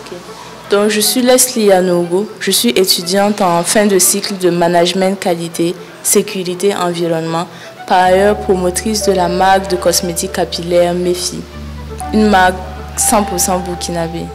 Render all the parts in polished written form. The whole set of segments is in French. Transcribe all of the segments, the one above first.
Okay. Donc, je suis Leslie Yanogo, je suis étudiante en fin de cycle de management qualité, sécurité, environnement, par ailleurs promotrice de la marque de cosmétiques capillaires Méfi, une marque 100% burkinabé.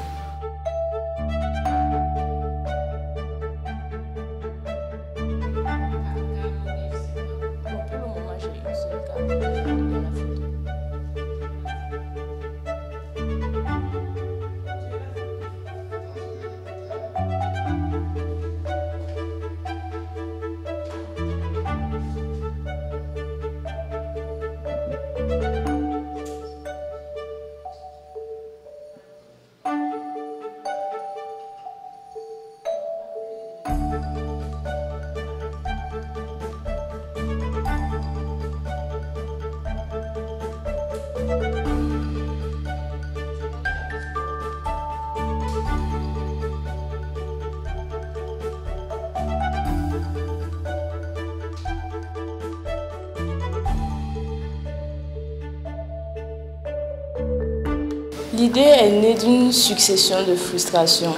L'idée est née d'une succession de frustrations.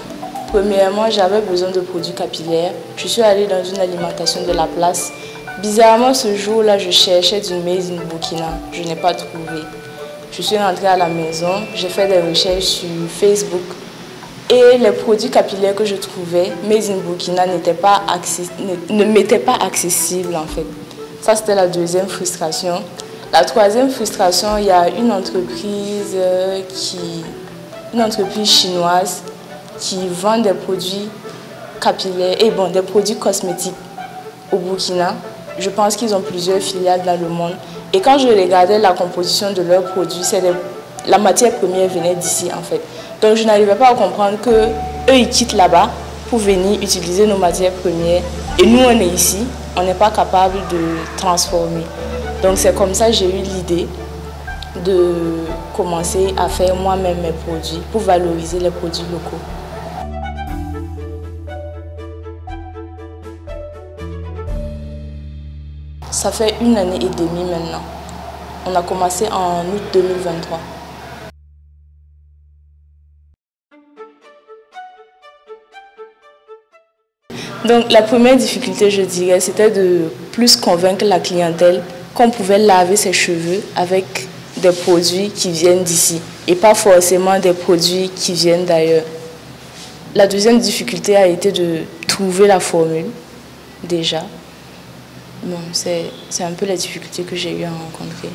Premièrement, j'avais besoin de produits capillaires. Je suis allée dans une alimentation de la place. Bizarrement, ce jour-là, je cherchais du Made in Burkina. Je n'ai pas trouvé. Je suis rentrée à la maison, j'ai fait des recherches sur Facebook et les produits capillaires que je trouvais, Made in Burkina, ne m'étaient pas accessibles en fait. Ça, c'était la deuxième frustration. La troisième frustration, il y a une entreprise chinoise qui vend des produits capillaires et des produits cosmétiques au Burkina. Je pense qu'ils ont plusieurs filiales dans le monde. Et quand je regardais la composition de leurs produits, la matière première venait d'ici en fait. Donc je n'arrivais pas à comprendre qu'eux, ils quittent là-bas pour venir utiliser nos matières premières. Et nous, on est ici, on n'est pas capable de transformer. Donc c'est comme ça que j'ai eu l'idée de commencer à faire moi-même mes produits pour valoriser les produits locaux. Ça fait 1 année et demie maintenant. On a commencé en août 2023. Donc la première difficulté, je dirais, c'était de plus convaincre la clientèle qu'on pouvait laver ses cheveux avec des produits qui viennent d'ici et pas forcément des produits qui viennent d'ailleurs. La deuxième difficulté a été de trouver la formule, déjà. Bon, c'est un peu la difficulté que j'ai eu à rencontrer.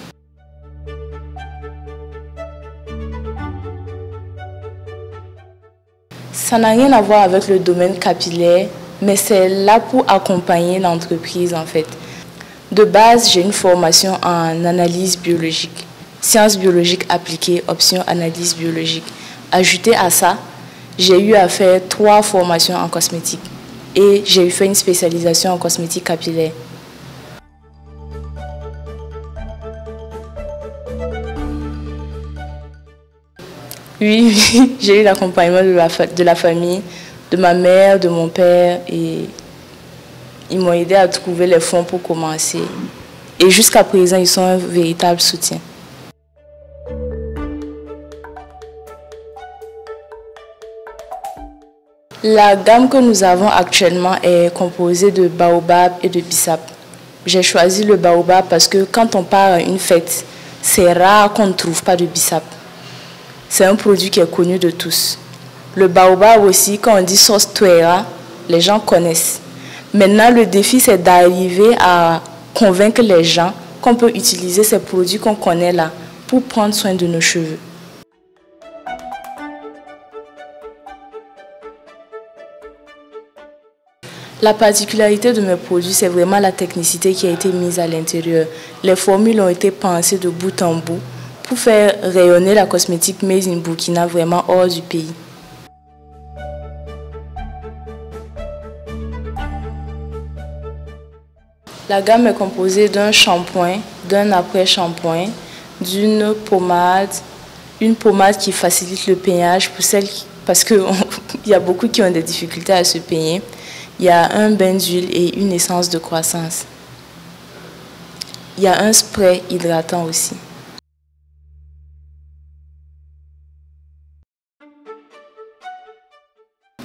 Ça n'a rien à voir avec le domaine capillaire, mais c'est là pour accompagner l'entreprise en fait. De base, j'ai une formation en analyse biologique, sciences biologiques appliquées, option analyse biologique. Ajouté à ça, j'ai eu à faire 3 formations en cosmétique et j'ai fait une spécialisation en cosmétique capillaire. Oui, j'ai eu l'accompagnement de la famille, de ma mère, de mon père et ils m'ont aidé à trouver les fonds pour commencer. Et jusqu'à présent, ils sont un véritable soutien. La gamme que nous avons actuellement est composée de baobab et de bissap. J'ai choisi le baobab parce que quand on part à une fête, c'est rare qu'on ne trouve pas de bissap. C'est un produit qui est connu de tous. Le baobab aussi, quand on dit sauce touera, les gens connaissent. Maintenant, le défi, c'est d'arriver à convaincre les gens qu'on peut utiliser ces produits qu'on connaît là pour prendre soin de nos cheveux. La particularité de mes produits, c'est vraiment la technicité qui a été mise à l'intérieur. Les formules ont été pensées de bout en bout pour faire rayonner la cosmétique Made in Burkina vraiment hors du pays. La gamme est composée d'un shampoing, d'un après-shampoing, d'une pommade, une pommade qui facilite le peignage pour celles parce qu'il y a beaucoup qui ont des difficultés à se peigner. Il y a un bain d'huile et une essence de croissance. Il y a un spray hydratant aussi.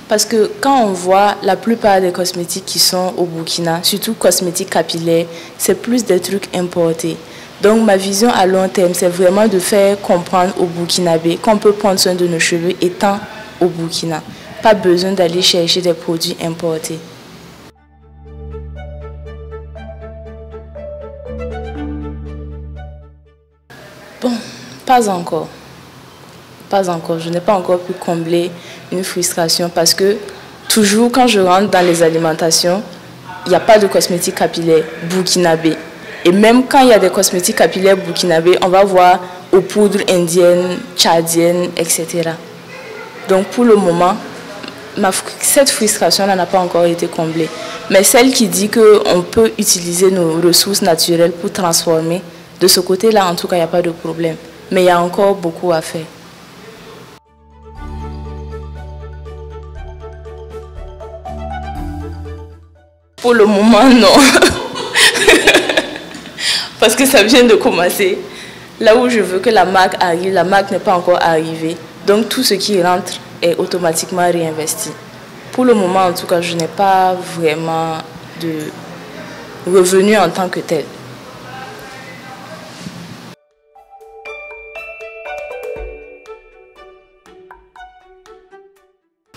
Parce que quand on voit la plupart des cosmétiques qui sont au Burkina, surtout cosmétiques capillaires, c'est plus des trucs importés. Donc ma vision à long terme, c'est vraiment de faire comprendre aux Burkinabés qu'on peut prendre soin de nos cheveux étant au Burkina. Pas besoin d'aller chercher des produits importés. Bon, pas encore. Pas encore. Je n'ai pas encore pu combler une frustration parce que toujours quand je rentre dans les alimentations, il n'y a pas de cosmétiques capillaires burkinabés. Et même quand il y a des cosmétiques capillaires burkinabés, on va voir aux poudres indiennes, tchadiennes, etc. Donc pour le moment, cette frustration n'a pas encore été comblée. Mais celle qui dit qu'on peut utiliser nos ressources naturelles pour transformer, de ce côté-là, en tout cas, il n'y a pas de problème. Mais il y a encore beaucoup à faire. Pour le moment, non. Parce que ça vient de commencer. Là où je veux que la marque arrive, la marque n'est pas encore arrivée. Donc tout ce qui rentre est automatiquement réinvesti. Pour le moment, en tout cas, je n'ai pas vraiment de revenus en tant que tel.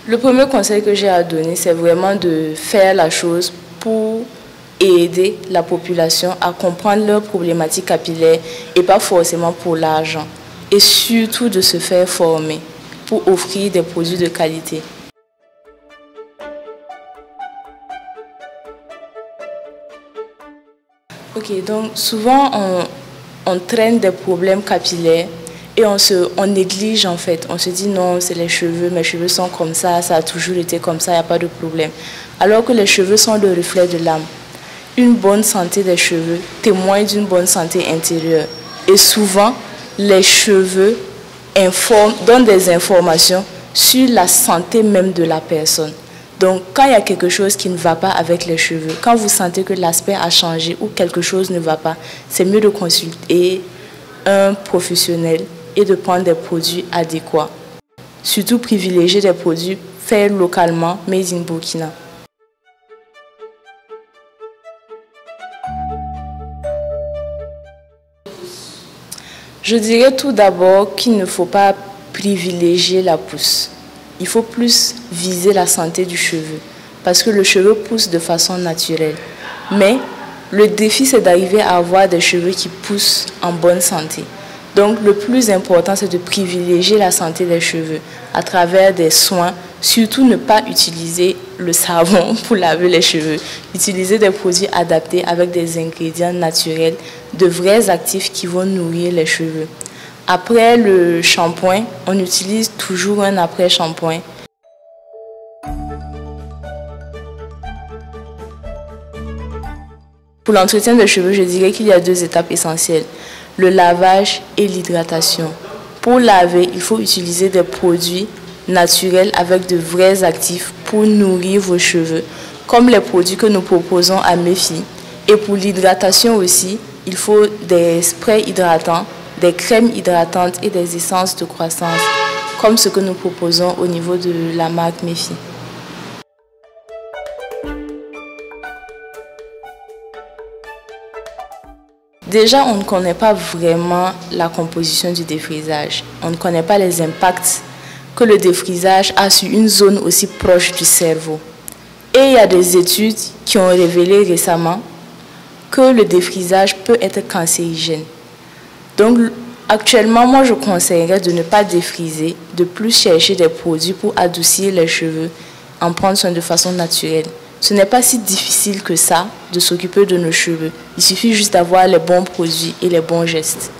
Le premier conseil que j'ai à donner, c'est vraiment de faire la chose pour aider la population à comprendre leurs problématiques capillaires et pas forcément pour l'argent. Et surtout de se faire former pour offrir des produits de qualité. Ok, donc souvent on traîne des problèmes capillaires et on néglige en fait. On se dit non, c'est les cheveux, mes cheveux sont comme ça a toujours été comme ça, il n'y a pas de problème. Alors que les cheveux sont le reflet de l'âme. Une bonne santé des cheveux témoigne d'une bonne santé intérieure. Et souvent, les cheveux donnent des informations sur la santé même de la personne. Donc, quand il y a quelque chose qui ne va pas avec les cheveux, quand vous sentez que l'aspect a changé ou quelque chose ne va pas, c'est mieux de consulter un professionnel et de prendre des produits adéquats. Surtout privilégier des produits faits localement, made in Burkina. Je dirais tout d'abord qu'il ne faut pas privilégier la pousse. Il faut plus viser la santé du cheveu parce que le cheveu pousse de façon naturelle. Mais le défi, c'est d'arriver à avoir des cheveux qui poussent en bonne santé. Donc le plus important, c'est de privilégier la santé des cheveux à travers des soins. Surtout ne pas utiliser le savon pour laver les cheveux. Utiliser des produits adaptés avec des ingrédients naturels, de vrais actifs qui vont nourrir les cheveux. Après le shampoing, on utilise toujours un après-shampoing. Pour l'entretien des cheveux, je dirais qu'il y a 2 étapes essentielles, le lavage et l'hydratation. Pour laver, il faut utiliser des produits naturels avec de vrais actifs pour nourrir vos cheveux, comme les produits que nous proposons à Mefi. Et pour l'hydratation aussi, il faut des sprays hydratants, des crèmes hydratantes et des essences de croissance, comme ce que nous proposons au niveau de la marque Mefi. Déjà, on ne connaît pas vraiment la composition du défrisage. On ne connaît pas les impacts que le défrisage a sur une zone aussi proche du cerveau. Et il y a des études qui ont révélé récemment que le défrisage peut être cancérigène. Donc, actuellement, moi, je conseillerais de ne pas défriser, de plus chercher des produits pour adoucir les cheveux, en prendre soin de façon naturelle. Ce n'est pas si difficile que ça de s'occuper de nos cheveux. Il suffit juste d'avoir les bons produits et les bons gestes.